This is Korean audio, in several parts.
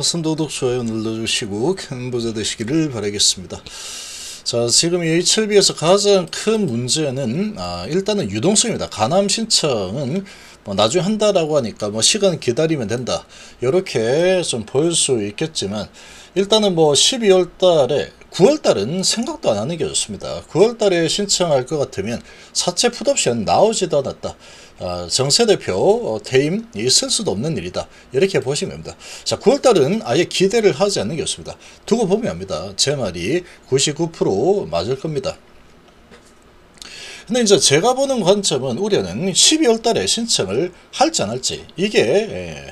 선도독 좋아요 눌러주시고 큰 부자 되시기를 바라겠습니다. 자, 지금 이 HLB에서 가장 큰 문제는 일단은 유동성입니다. 가남 신청은 뭐 나중에 한다라고 하니까 뭐 시간 기다리면 된다 이렇게 좀 보일 수 있겠지만, 일단은 뭐 12월 달에 9월 달은 생각도 안 하는 게 좋습니다. 9월 달에 신청할 것 같으면 사채 풋옵션 나오지도 않았다. 정세대표 퇴임 있을 수도 없는 일이다. 이렇게 보시면 됩니다. 자, 9월 달은 아예 기대를 하지 않는 게 좋습니다. 두고 보면 합니다. 제 말이 99% 맞을 겁니다. 근데 이제 제가 보는 관점은, 우려는 12월 달에 신청을 할지 안 할지, 이게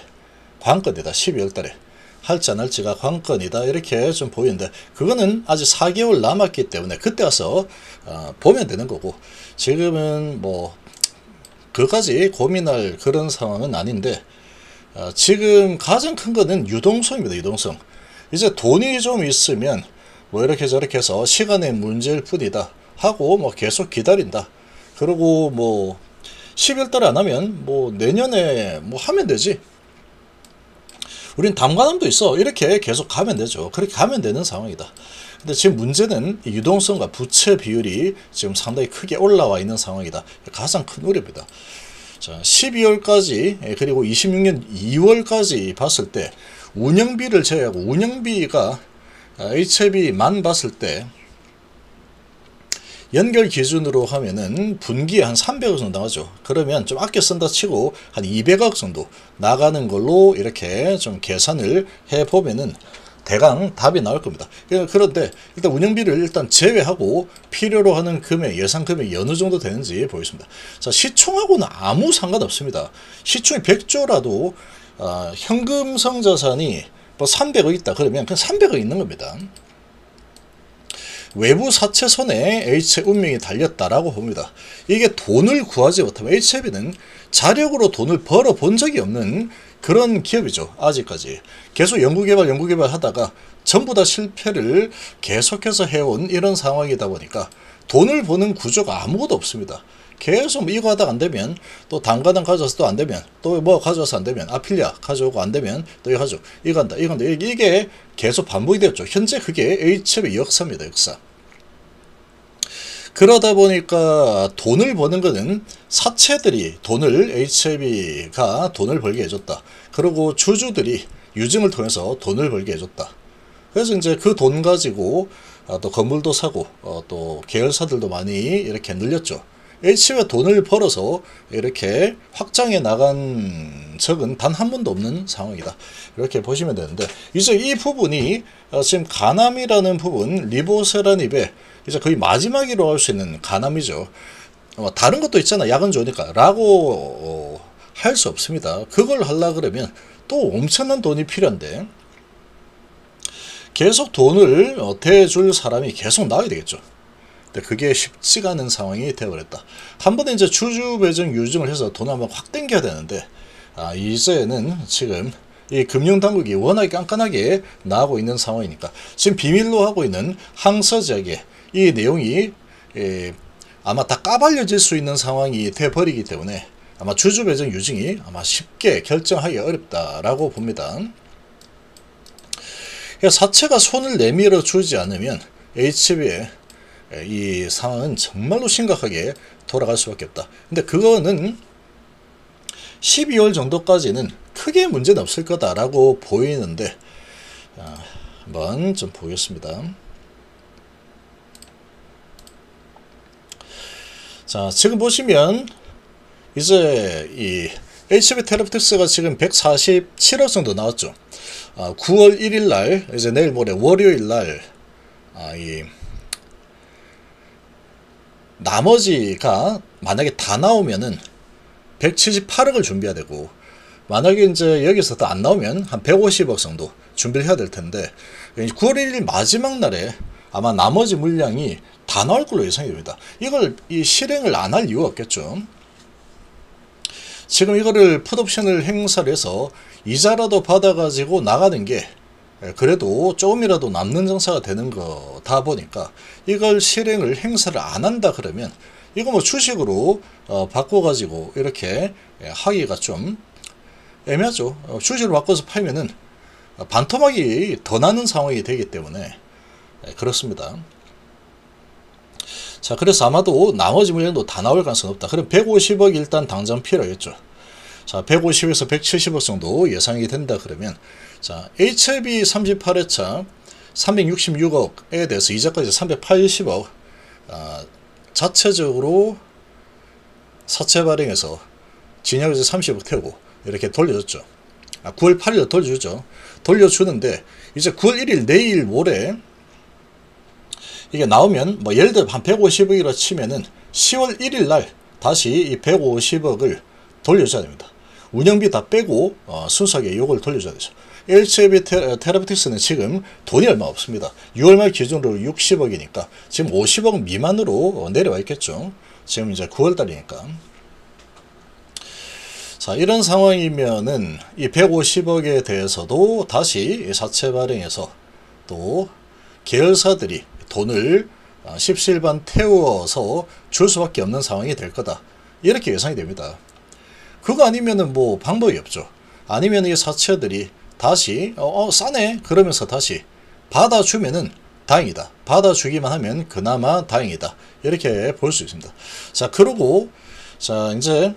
관건이다. 12월 달에 할지 안 할지가 관건이다. 이렇게 좀 보이는데, 그거는 아직 4개월 남았기 때문에 그때 와서 보면 되는 거고, 지금은 뭐 그까지 고민할 그런 상황은 아닌데, 지금 가장 큰 거는 유동성입니다. 유동성. 이제 돈이 좀 있으면 뭐 이렇게 저렇게 해서 시간의 문제일 뿐이다 하고 뭐 계속 기다린다. 그리고 뭐 12월 달에 안 하면 뭐 내년에 뭐 하면 되지, 우린 담가남도 있어, 이렇게 계속 가면 되죠. 그렇게 가면 되는 상황이다. 근데 지금 문제는 이 유동성과 부채 비율이 지금 상당히 크게 올라와 있는 상황이다. 가장 큰 우려입니다. 자, 12월까지 그리고 26년 2월까지 봤을 때 운영비를 제외하고, 운영비가 HLB만 봤을 때 연결 기준으로 하면은 분기에 한 300억 정도 나가죠. 그러면 좀 아껴 쓴다 치고 한 200억 정도 나가는 걸로 이렇게 좀 계산을 해보면은 대강 답이 나올 겁니다. 그런데 일단 운영비를 일단 제외하고 필요로 하는 금액, 예상 금액이 어느 정도 되는지 보겠습니다. 자, 시총하고는 아무 상관없습니다. 시총이 100조라도 현금성 자산이 뭐 300억 있다 그러면 그냥 300억 있는 겁니다. 외부 사채손에 H의 운명이 달렸다라고 봅니다. 이게 돈을 구하지 못하면, HLB는 자력으로 돈을 벌어 본 적이 없는 그런 기업이죠. 아직까지 계속 연구개발 하다가 전부 다 실패를 계속해서 해온 이런 상황이다 보니까 돈을 버는 구조가 아무것도 없습니다. 계속 이거 하다가 안 되면 또 단가당 가져와서 또 안 되면 또 뭐 가져와서 안 되면 아필리아 가져오고 안 되면 또 이거 하죠. 이거 한다. 이게 계속 반복이 되었죠. 현재 그게 HLB 역사입니다. 역사. 그러다 보니까 돈을 버는 거는 사채들이 돈을, HLB가 돈을 벌게 해줬다. 그리고 주주들이 유증을 통해서 돈을 벌게 해줬다. 그래서 이제 그 돈 가지고 또 건물도 사고 또 계열사들도 많이 이렇게 늘렸죠. HLB가 돈을 벌어서 이렇게 확장해 나간 적은 단 한 번도 없는 상황이다. 이렇게 보시면 되는데, 이제 이 부분이 지금 가남이라는 부분, 리보세라닙의 이제 거의 마지막이라고 할 수 있는 가남이죠. 다른 것도 있잖아, 야근 좋으니까 라고 할 수 없습니다. 그걸 하려고 그러면 또 엄청난 돈이 필요한데, 계속 돈을 대줄 사람이 계속 나와야 되겠죠. 근데 그게 쉽지가 않은 상황이 되어버렸다. 한 번에 이제 주주 배정 유증을 해서 돈을 한번 확 땡겨야 되는데, 이제는 지금 이 금융당국이 워낙에 깐깐하게 나가고 있는 상황이니까, 지금 비밀로 하고 있는 항서지역에 이 내용이 아마 다 까발려질 수 있는 상황이 돼버리기 때문에 아마 주주 배정 유증이 아마 쉽게 결정하기 어렵다라고 봅니다. 사채가 손을 내밀어 주지 않으면 HLB의 이 상황은 정말로 심각하게 돌아갈 수밖에 없다. 근데 그거는 12월 정도까지는 크게 문제는 없을 거다라고 보이는데, 한번 좀 보겠습니다. 자, 지금 보시면 이제 이 HLB 테라피틱스가 지금 147억 정도 나왔죠. 9월 1일 날, 이제 내일 모레 월요일 날 이 나머지가 만약에 다 나오면은 178억을 준비해야 되고, 만약에 이제 여기서 더 안 나오면 한 150억 정도 준비를 해야 될 텐데, 9월 1일 마지막 날에 아마 나머지 물량이 다 나올 걸로 예상이 됩니다. 이걸 실행을 안 할 이유가 없겠죠. 지금 이거를 풋옵션을 행사를 해서 이자라도 받아가지고 나가는 게 그래도 조금이라도 남는 장사가 되는 거다 보니까, 이걸 실행을 행사를 안 한다 그러면 이거 뭐 주식으로 바꿔가지고 이렇게 하기가 좀 애매하죠. 주식으로 바꿔서 팔면은 반토막이 더 나는 상황이 되기 때문에 그렇습니다. 자, 그래서 아마도 나머지 물량도 다 나올 가능성은 없다. 그럼 150억 일단 당장 필요하겠죠. 자, 150에서 170억 정도 예상이 된다 그러면, 자, HLB 38회차 366억에 대해서 이자까지 380억, 자체적으로 사채 발행해서 진약에서 30억 태우고 이렇게 돌려줬죠. 9월 8일 돌려주죠. 돌려주는데 이제 9월 1일 내일 모레 이게 나오면 뭐 예를 들어 한 150억이라 치면은 10월 1일 날 다시 이 150억을 돌려줘야 됩니다. 운영비 다 빼고 순수하게 이걸 돌려줘야 되죠. HLB 테라뷰틱스는 지금 돈이 얼마 없습니다. 6월 말 기준으로 60억이니까 지금 50억 미만으로 내려와 있겠죠. 지금 이제 9월 달이니까. 자, 이런 상황이면은 이 150억에 대해서도 다시 사채 발행해서 또 계열사들이 돈을 십시일반 태워서 줄 수밖에 없는 상황이 될 거다. 이렇게 예상이 됩니다. 그거 아니면은 뭐 방법이 없죠. 아니면 이 사채들이 다시 싸네 그러면서 다시 받아주면은 다행이다. 받아주기만 하면 그나마 다행이다. 이렇게 볼 수 있습니다. 자, 그러고 자 이제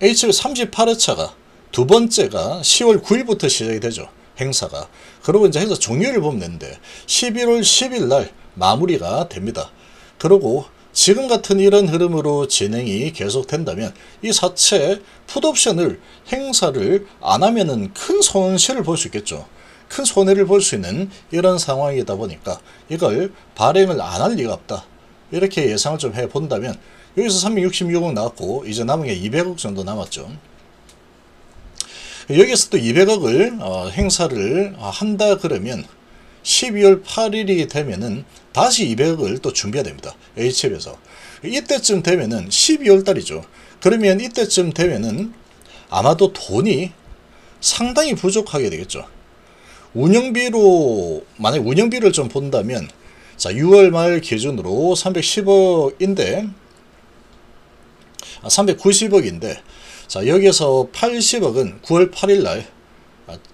HLB 38회차가 두 번째가 10월 9일부터 시작이 되죠. 행사가. 그리고 이제 행사 종료를 보면 되는데 11월 10일 날 마무리가 됩니다. 그리고 지금 같은 이런 흐름으로 진행이 계속 된다면 이 사채 풋옵션을 행사를 안 하면은 큰 손실을 볼 수 있겠죠. 큰 손해를 볼 수 있는 이런 상황이다 보니까 이걸 발행을 안 할 리가 없다. 이렇게 예상을 좀 해본다면 여기서 366억 나왔고 이제 남은 게 200억 정도 남았죠. 여기서 또 200억을 행사를 한다 그러면 12월 8일이 되면은 다시 200억을 또 준비해야 됩니다. HLB에서. 이때쯤 되면은 12월 달이죠. 그러면 이때쯤 되면은 아마도 돈이 상당히 부족하게 되겠죠. 운영비로, 만약 운영비를 좀 본다면, 자, 6월 말 기준으로 310억인데, 390억인데, 자, 여기에서 80억은 9월 8일 날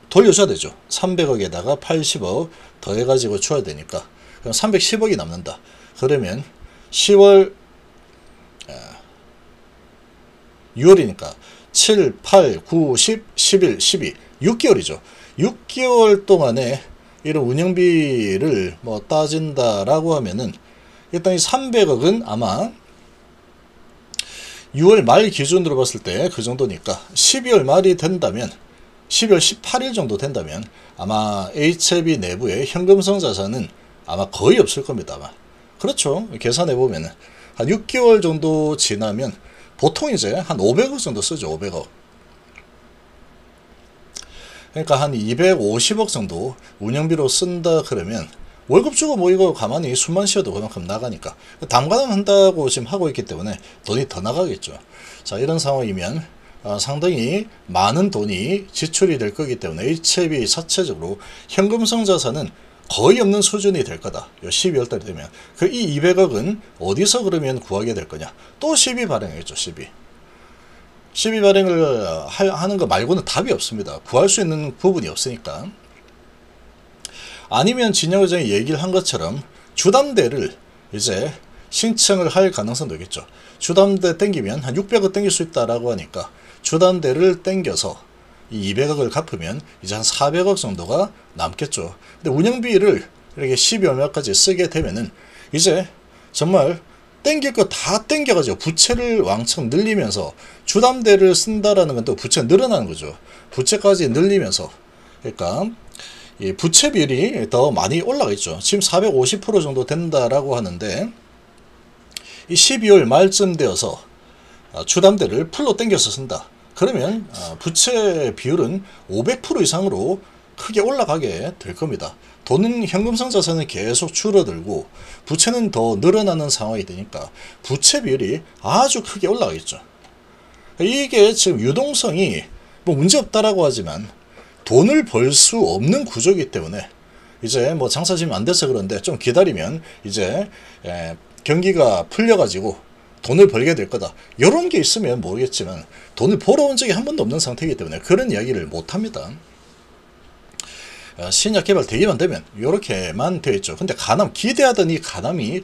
돌려줘야 되죠. 300억에다가 80억 더해가지고 줘야 되니까. 그럼 310억이 남는다. 그러면 10월, 6월이니까 7, 8, 9, 10, 11, 12, 6개월이죠. 6개월 동안에 이런 운영비를 뭐 따진다라고 하면은 일단 이 300억은 아마 6월 말 기준으로 봤을 때 그 정도니까 12월 말이 된다면 12월 18일 정도 된다면 아마 HLB 내부에 현금성 자산은 아마 거의 없을 겁니다. 아마. 그렇죠. 계산해 보면은 한 6개월 정도 지나면 보통 이제 한 500억 정도 쓰죠. 500억. 그러니까 한 250억 정도 운영비로 쓴다 그러면 월급 주고 뭐 이거 가만히 숨만 쉬어도 그만큼 나가니까 담가당 한다고 지금 하고 있기 때문에 돈이 더 나가겠죠. 자, 이런 상황이면 상당히 많은 돈이 지출이 될 거기 때문에 HLB 자체적으로 현금성 자산은 거의 없는 수준이 될 거다. 12월 달이 되면. 이 200억은 어디서 그러면 구하게 될 거냐. 또 시비 발행하겠죠. 시비 발행을 하는 거 말고는 답이 없습니다. 구할 수 있는 부분이 없으니까. 아니면 진영의장이 얘기를 한 것처럼 주담대를 이제 신청을 할 가능성도 있겠죠. 주담대 땡기면 한 600억 땡길 수 있다라고 하니까 주담대를 땡겨서 이 200억을 갚으면 이제 한 400억 정도가 남겠죠. 근데 운영비를 이렇게 12월 말까지 쓰게 되면은 이제 정말 땡길 거 다 땡겨가지고 부채를 왕창 늘리면서 주담대를 쓴다라는 건 또 부채가 늘어나는 거죠. 부채까지 늘리면서 그러니까 이 부채 비율이 더 많이 올라가 있죠. 지금 450% 정도 된다라고 하는데 이 12월 말쯤 되어서 주담대를 풀로 땡겨서 쓴다. 그러면 부채 비율은 500% 이상으로 크게 올라가게 될 겁니다. 돈은 현금성 자산은 계속 줄어들고 부채는 더 늘어나는 상황이 되니까 부채 비율이 아주 크게 올라가겠죠. 이게 지금 유동성이 뭐 문제없다라고 하지만 돈을 벌 수 없는 구조이기 때문에 이제 뭐 장사 지금 안 돼서 그런데 좀 기다리면 이제 경기가 풀려가지고 돈을 벌게 될 거다. 이런 게 있으면 모르겠지만 돈을 벌어온 적이 한 번도 없는 상태이기 때문에 그런 이야기를 못합니다. 신약 개발 되기만 되면 이렇게만 되어 있죠. 근데 가남, 기대하던 이 가남이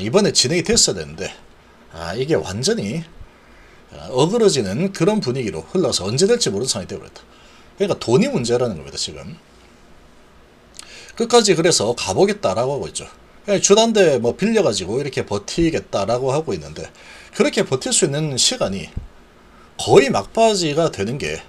이번에 진행이 됐어야 되는데 이게 완전히 어그러지는 그런 분위기로 흘러서 언제 될지 모르는 상황이 되어버렸다. 그러니까 돈이 문제라는 겁니다. 지금 끝까지 그래서 가보겠다라고 하고 있죠. 주단대 뭐 빌려가지고 이렇게 버티겠다라고 하고 있는데, 그렇게 버틸 수 있는 시간이 거의 막바지가 되는 게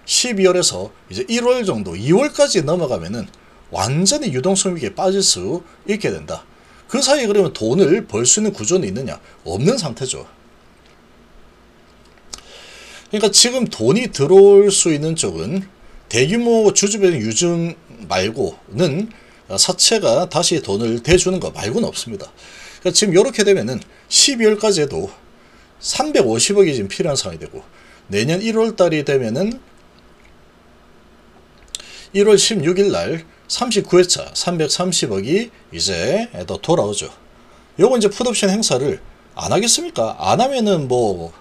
12월에서 이제 1월 정도, 2월까지 넘어가면은 완전히 유동성이 빠질 수 있게 된다. 그 사이에 그러면 돈을 벌 수 있는 구조는 있느냐? 없는 상태죠. 그러니까 지금 돈이 들어올 수 있는 쪽은 대규모 주주별 유증 말고는 사채가 다시 돈을 대주는 거 말고는 없습니다. 그러니까 지금 이렇게 되면은 12월까지 해도 350억이 지금 필요한 상황이 되고, 내년 1월달이 되면은 1월 16일 날 39회차 330억이 이제 또 돌아오죠. 요거 이제 풋옵션 행사를 안 하겠습니까? 안 하면은 뭐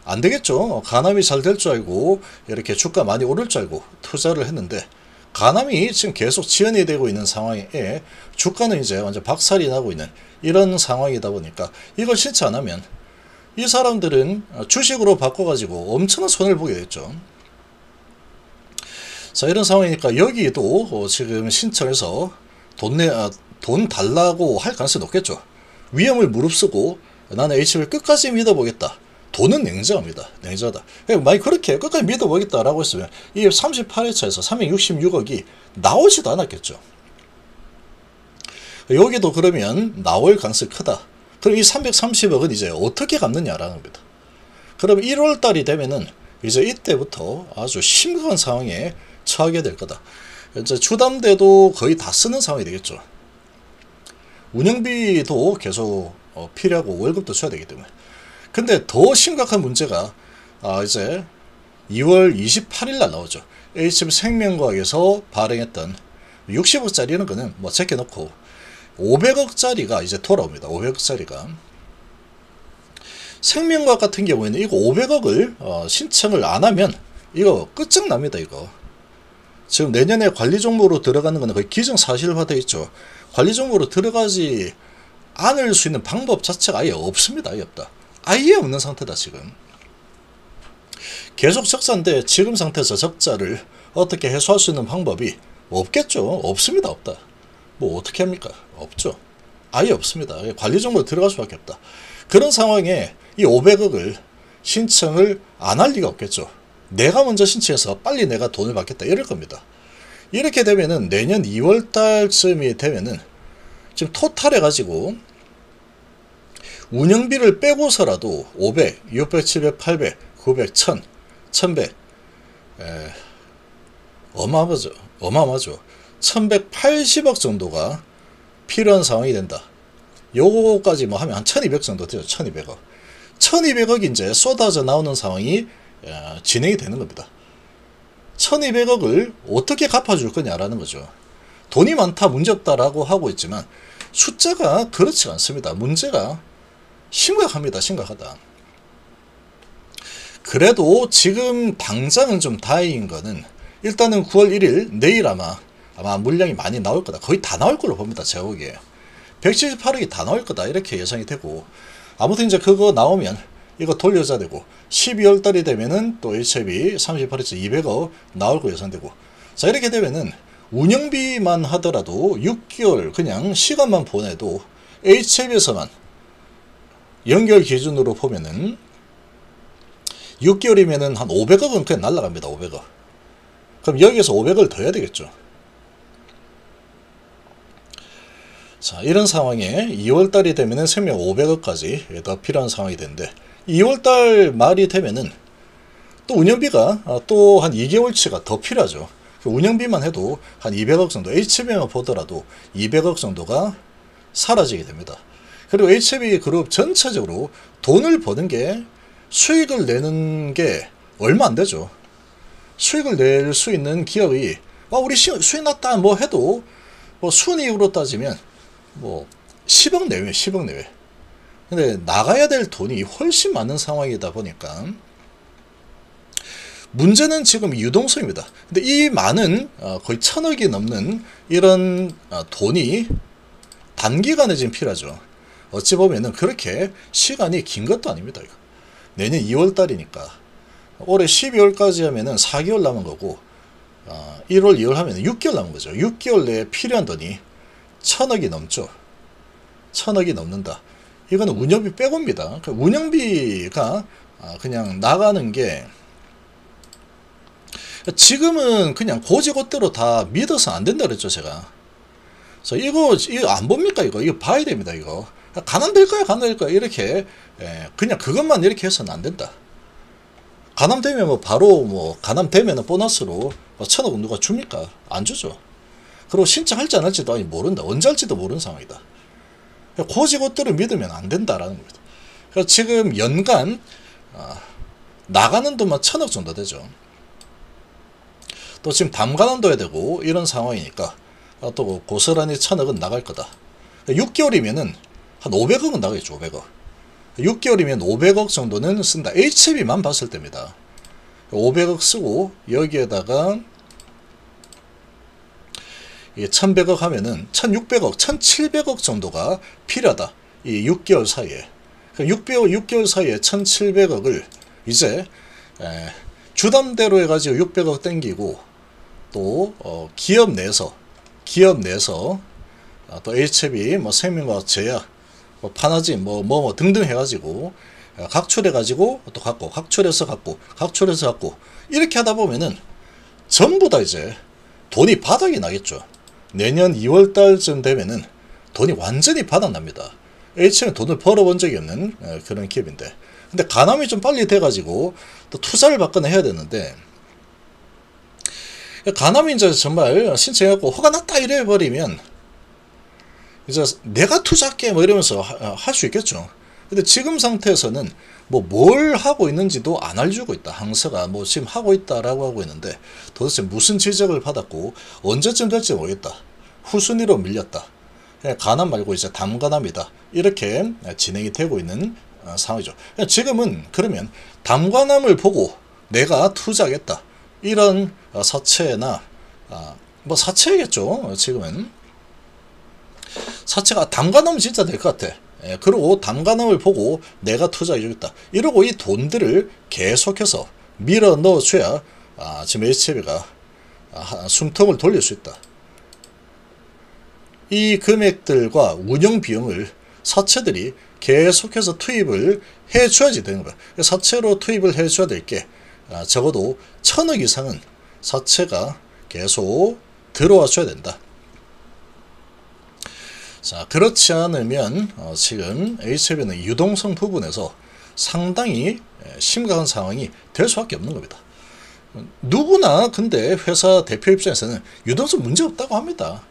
안 되겠죠. 가남이 잘 될 줄 알고 이렇게 주가 많이 오를 줄 알고 투자를 했는데, 가남이 지금 계속 지연이 되고 있는 상황에 주가는 이제 완전 박살이 나고 있는 이런 상황이다 보니까 이걸 신청 안 하면 이 사람들은 주식으로 바꿔가지고 엄청난 손해를 보게 됐죠. 자, 이런 상황이니까 여기도 지금 신청해서 돈 달라고 할 가능성이 높겠죠. 위험을 무릅쓰고 나는 HB를 끝까지 믿어보겠다. 돈은 냉정합니다. 냉정하다. 만약 그렇게 끝까지 믿어보겠다라고 했으면 이 38회차에서 366억이 나오지도 않았겠죠. 여기도 그러면 나올 가능성이 크다. 그럼 이 330억은 이제 어떻게 갚느냐라는 겁니다. 그럼 1월달이 되면은 이제 이때부터 아주 심각한 상황에 처하게 될 거다. 이제 주담대도 거의 다 쓰는 상황이 되겠죠. 운영비도 계속 필요하고 월급도 줘야 되기 때문에. 근데 더 심각한 문제가 이제 2월 28일 날 나오죠. HB생명과학에서 발행했던 60억짜리 이런 거는 뭐 제껴놓고 500억짜리가 이제 돌아옵니다. 500억짜리가. 생명과학 같은 경우에는 이거 500억을 신청을 안 하면 이거 끝장납니다. 이거 지금 내년에 관리 종목으로 들어가는 거는 거의 기정사실화되어 있죠. 관리 종목으로 들어가지 않을 수 있는 방법 자체가 아예 없습니다. 아예 없다. 아예 없는 상태다. 지금 계속 적자인데 지금 상태에서 적자를 어떻게 해소할 수 있는 방법이 없겠죠. 없습니다. 없다. 뭐 어떻게 합니까? 없죠. 아예 없습니다. 관리 종목으로 들어갈 수밖에 없다. 그런 상황에 이 500억을 신청을 안 할 리가 없겠죠. 내가 먼저 신청해서 빨리 내가 돈을 받겠다 이럴 겁니다. 이렇게 되면은 내년 2월달쯤이 되면은 지금 토탈 해가지고 운영비를 빼고서라도 500, 600, 700, 800, 900, 1000, 1100 어마어마하죠. 어마어마하죠. 1180억 정도가 필요한 상황이 된다. 요거까지 뭐 하면 한 1200 정도 되죠. 1200억. 1200억이 이제 쏟아져 나오는 상황이 진행이 되는 겁니다. 1200억을 어떻게 갚아줄 거냐라는 거죠. 돈이 많다 문제없다라고 하고 있지만 숫자가 그렇지 않습니다. 문제가 심각합니다. 심각하다. 그래도 지금 당장은 좀 다행인 거는 일단은 9월 1일 내일 아마 물량이 많이 나올 거다. 거의 다 나올 걸로 봅니다. 제가 보기에 178억이 다 나올 거다 이렇게 예상이 되고, 아무튼 이제 그거 나오면 이거 돌려줘야 되고 12월 달이 되면은 또 HB 38에서 200억 나올 거 예상되고, 자 이렇게 되면은 운영비만 하더라도 6개월 그냥 시간만 보내도 HB에서만 연결 기준으로 보면은 6개월이면은 한 500억은 그냥 날라갑니다. 500억. 그럼 여기에서 500억을 더 해야 되겠죠. 자, 이런 상황에 2월달이 되면은 생명 500억까지 더 필요한 상황이 되는데, 2월달 말이 되면은 또 운영비가 또 한 2개월치가 더 필요하죠. 운영비만 해도 한 200억 정도, HB만 보더라도 200억 정도가 사라지게 됩니다. 그리고 HB 그룹 전체적으로 돈을 버는 게, 수익을 내는 게 얼마 안 되죠. 수익을 낼 수 있는 기업이 우리 수익 났다 뭐 해도 뭐 순이익으로 따지면 뭐 10억 내외, 10억 내외. 근데 나가야 될 돈이 훨씬 많은 상황이다 보니까 문제는 지금 유동성입니다. 근데 이 많은 거의 1000억이 넘는 이런 돈이 단기간에 지금 필요하죠. 어찌 보면은 그렇게 시간이 긴 것도 아닙니다. 이거. 내년 2월 달이니까 올해 12월까지 하면은 4개월 남은 거고 1월 2월 하면 6개월 남은 거죠. 6개월 내에 필요한 돈이 1000억이 넘죠. 1000억이 넘는다. 이거는 운영비 빼고입니다. 그러니까 운영비가 그냥 나가는 게 지금은 그냥 고지고대로 다 믿어서 안 된다 그랬죠, 제가. 그래서 이거 안 봅니까? 이거 봐야 됩니다. 이거 가남될 거야, 가남될 거야 이렇게 그냥 그것만 이렇게 해서는 안 된다. 가남되면 뭐 바로 뭐 가남되면은 보너스로 1000억 누가 줍니까? 안 주죠. 그리고 신청할지 안 할지도 아니 모른다. 언제 할지도 모르는 상황이다. 고지고대로 믿으면 안 된다라는 겁니다. 그래서 지금 연간 나가는 돈만 1000억 정도 되죠. 또 지금 담가난도 해야 되고 이런 상황이니까 또 고스란히 1000억은 나갈 거다. 6개월이면은 한 500억은 나가겠죠. 500억. 6개월이면 500억 정도는 쓴다. HB만 봤을 때입니다. 500억 쓰고 여기에다가 1100억 하면은 1600억, 1700억 정도가 필요하다. 이 6개월 사이에. 6개월 사이에 1700억을 이제 주담대로 해가지고 600억 땡기고 또 기업 내에서 또 HB 뭐 생명과학 제약 뭐 파나진 뭐 등등 해가지고 각출해가지고 또 갖고 각출해서 갖고 이렇게 하다 보면은 전부 다 이제 돈이 바닥이 나겠죠. 내년 2월달쯤 되면은 돈이 완전히 바닥납니다. HB는 돈을 벌어본 적이 없는 그런 기업인데, 근데 가남이 좀 빨리 돼가지고 또 투자를 받거나 해야 되는데, 가남이 이제 정말 신청해갖고 허가 났다 이래 버리면 이제 내가 투자할게 뭐 이러면서 할 수 있겠죠. 근데 지금 상태에서는 뭐 뭘 하고 있는지도 안 알려주고 있다. 항서가 뭐 지금 하고 있다라고 하고 있는데 도대체 무슨 지적을 받았고 언제쯤 될지 모르겠다. 후순위로 밀렸다. 가남 말고 이제 담가남이다. 이렇게 진행이 되고 있는 상황이죠. 지금은 그러면 담가남을 보고 내가 투자하겠다. 이런 사채나 뭐 사채겠죠. 지금은 사채가 담가나면 진짜 될 것 같아. 그리고 담가남을 보고 내가 투자해주겠다. 이러고 이 돈들을 계속해서 밀어 넣어줘야 지금 HB가 숨통을 돌릴 수 있다. 이 금액들과 운영 비용을 사채들이 계속해서 투입을 해줘야지 되는 거야. 사채로 투입을 해줘야 될 게 적어도 1000억 이상은 사채가 계속 들어와 줘야 된다. 자, 그렇지 않으면 지금 HB는 유동성 부분에서 상당히 심각한 상황이 될 수밖에 없는 겁니다. 누구나 근데 회사 대표 입장에서는 유동성 문제 없다고 합니다.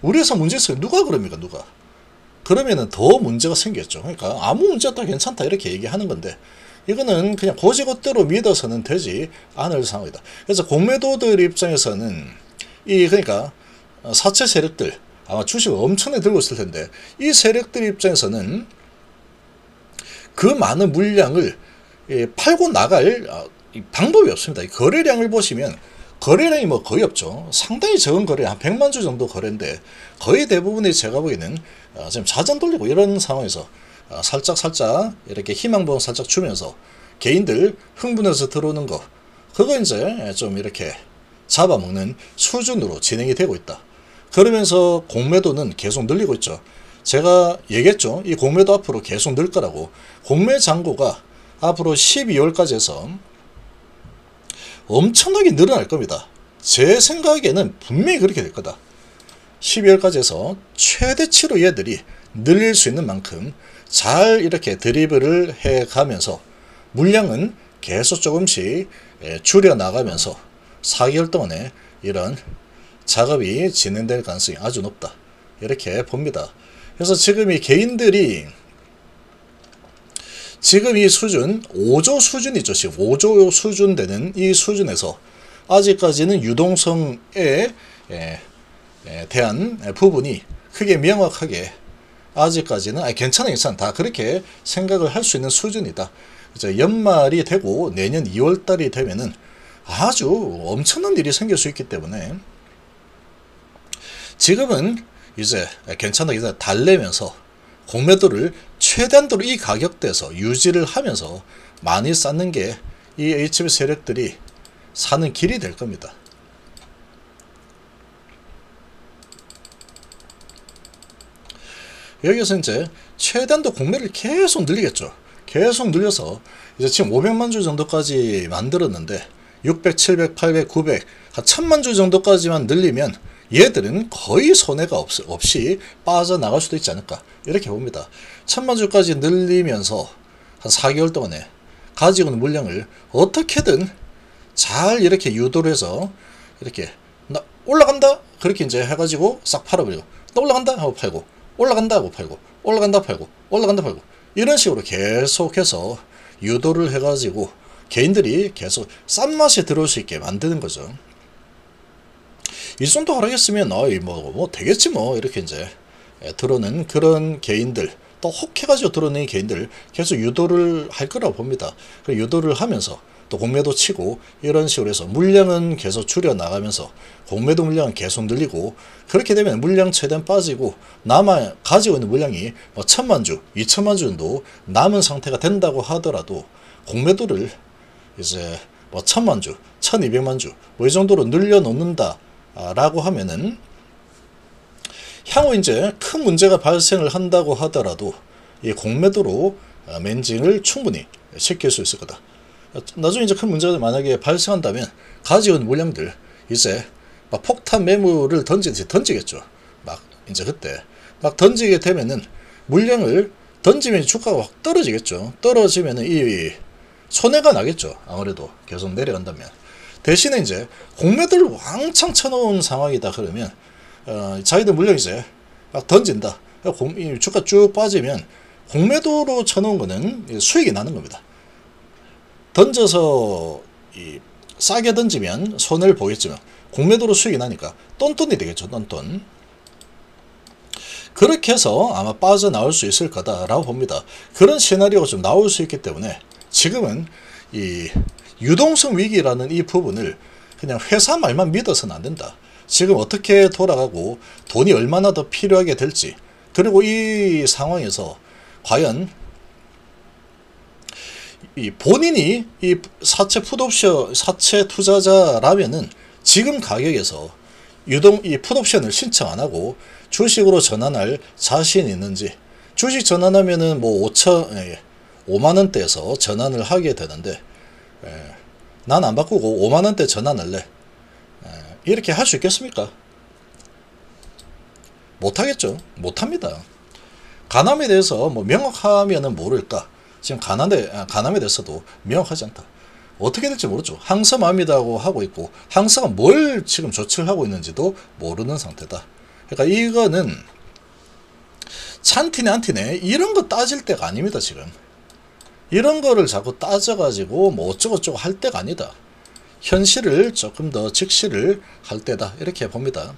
우리 회사 문제 있어요. 누가 그럽니까? 누가? 그러면은 더 문제가 생겼죠. 그러니까 아무 문제 없다 괜찮다 이렇게 얘기하는 건데, 이거는 그냥 고지고대로 믿어서는 되지 않을 상황이다. 그래서 공매도들 입장에서는 그러니까 사채 세력들 아마 주식을 엄청나게 들고 있을 텐데, 이 세력들 입장에서는 그 많은 물량을 팔고 나갈 방법이 없습니다. 거래량을 보시면 거래량이 뭐 거의 없죠. 상당히 적은 거래, 한 100만 주 정도 거래인데 거의 대부분이 제가 보기에는 지금 자전 돌리고 이런 상황에서 살짝 이렇게 희망봉 살짝 주면서 개인들 흥분해서 들어오는 거, 그거 이제 좀 이렇게 잡아먹는 수준으로 진행이 되고 있다. 그러면서 공매도는 계속 늘리고 있죠. 제가 얘기했죠. 이 공매도 앞으로 계속 늘 거라고. 공매 잔고가 앞으로 12월까지 해서 엄청나게 늘어날 겁니다. 제 생각에는 분명히 그렇게 될 거다. 12월까지 해서 최대치로 얘들이 늘릴 수 있는 만큼 잘 이렇게 드리블을 해가면서 물량은 계속 조금씩 줄여나가면서 4개월 동안에 이런 작업이 진행될 가능성이 아주 높다. 이렇게 봅니다. 그래서 지금 이 개인들이 지금 이 수준 5조 수준이죠. 지금 5조 수준 되는 이 수준에서 아직까지는 유동성에 대한 부분이 크게 명확하게 아직까지는 괜찮아 다 그렇게 생각을 할 수 있는 수준이다. 이제 연말이 되고 내년 2월달이 되면은 아주 엄청난 일이 생길 수 있기 때문에 지금은 이제 괜찮아 이제 달래면서 공매도를 최대한도로 이 가격대에서 유지를 하면서 많이 쌓는 게 이 HB 세력들이 사는 길이 될 겁니다. 여기서 이제 최대한도 공매를 계속 늘리겠죠. 계속 늘려서 이제 지금 500만 주 정도까지 만들었는데 600, 700, 800, 900, 한 1000만 주 정도까지만 늘리면 얘들은 거의 손해가 없이 빠져나갈 수도 있지 않을까 이렇게 봅니다. 1000만 주까지 늘리면서 한 4개월 동안에 가지고 있는 물량을 어떻게든 잘 이렇게 유도를 해서 이렇게 나 올라간다 그렇게 이제 해가지고 싹 팔아버리고 또 올라간다 하고 팔고 올라간다 하고 팔고 올라간다 팔고 올라간다 팔고 이런 식으로 계속해서 유도를 해가지고 개인들이 계속 싼 맛에 들어올 수 있게 만드는 거죠. 이 정도 하락했으면 뭐 되겠지 뭐 이렇게 이제 들어오는 그런 개인들 또 혹해가지고 들어오는 개인들 계속 유도를 할 거라고 봅니다. 유도를 하면서 또 공매도 치고 이런 식으로 해서 물량은 계속 줄여 나가면서 공매도 물량은 계속 늘리고 그렇게 되면 물량 최대한 빠지고 남아 가지고 있는 물량이 뭐 1000만 주, 2000만 주 정도 남은 상태가 된다고 하더라도 공매도를 이제 뭐 1000만 주, 1200만 주 뭐 이 정도로 늘려 놓는다 라고 하면은 향후 이제 큰 문제가 발생을 한다고 하더라도 이 공매도로 맨징을 충분히 시킬 수 있을 거다. 나중에 이제 큰 문제가 만약에 발생한다면 가지고 있는 물량들 이제 막 폭탄 매물을 던지듯이 던지겠죠. 막 이제 그때 막 던지게 되면은 물량을 던지면 주가가 확 떨어지겠죠. 떨어지면은 이 손해가 나겠죠. 아무래도 계속 내려간다면. 대신에 이제 공매도를 왕창 쳐놓은 상황이다 그러면 자기들 물량 이제 막 던진다. 주가 쭉 빠지면 공매도로 쳐놓은 거는 수익이 나는 겁니다. 던져서 싸게 던지면 손해를 보겠지만 공매도로 수익이 나니까 똔똔이 되겠죠. 똔똔. 그렇게 해서 아마 빠져나올 수 있을 거다라고 봅니다. 그런 시나리오가 좀 나올 수 있기 때문에 지금은 이 유동성 위기라는 이 부분을 그냥 회사 말만 믿어서는 안 된다. 지금 어떻게 돌아가고 돈이 얼마나 더 필요하게 될지 그리고 이 상황에서 과연 이 본인이 이 사채 풋옵션 사채 투자자라면은 지금 가격에서 이 풋옵션을 신청 안 하고 주식으로 전환할 자신이 있는지 주식 전환하면은 뭐 5만원대에서 전환을 하게 되는데 난 안 바꾸고 5만원대 전환할래 이렇게 할 수 있겠습니까? 못하겠죠. 못합니다. 가남에 대해서 뭐 명확하면은 모를까 지금 가남에 대해서도 명확하지 않다. 어떻게 될지 모르죠. 항서마음이라고 하고 있고 항서가 뭘 지금 조치를 하고 있는지도 모르는 상태다. 그러니까 이거는 찬티네 안티네 이런 거 따질 때가 아닙니다. 지금 이런 거를 자꾸 따져가지고 뭐 어쩌고저쩌고 할 때가 아니다. 현실을 조금 더 직시를 할 때다 이렇게 봅니다.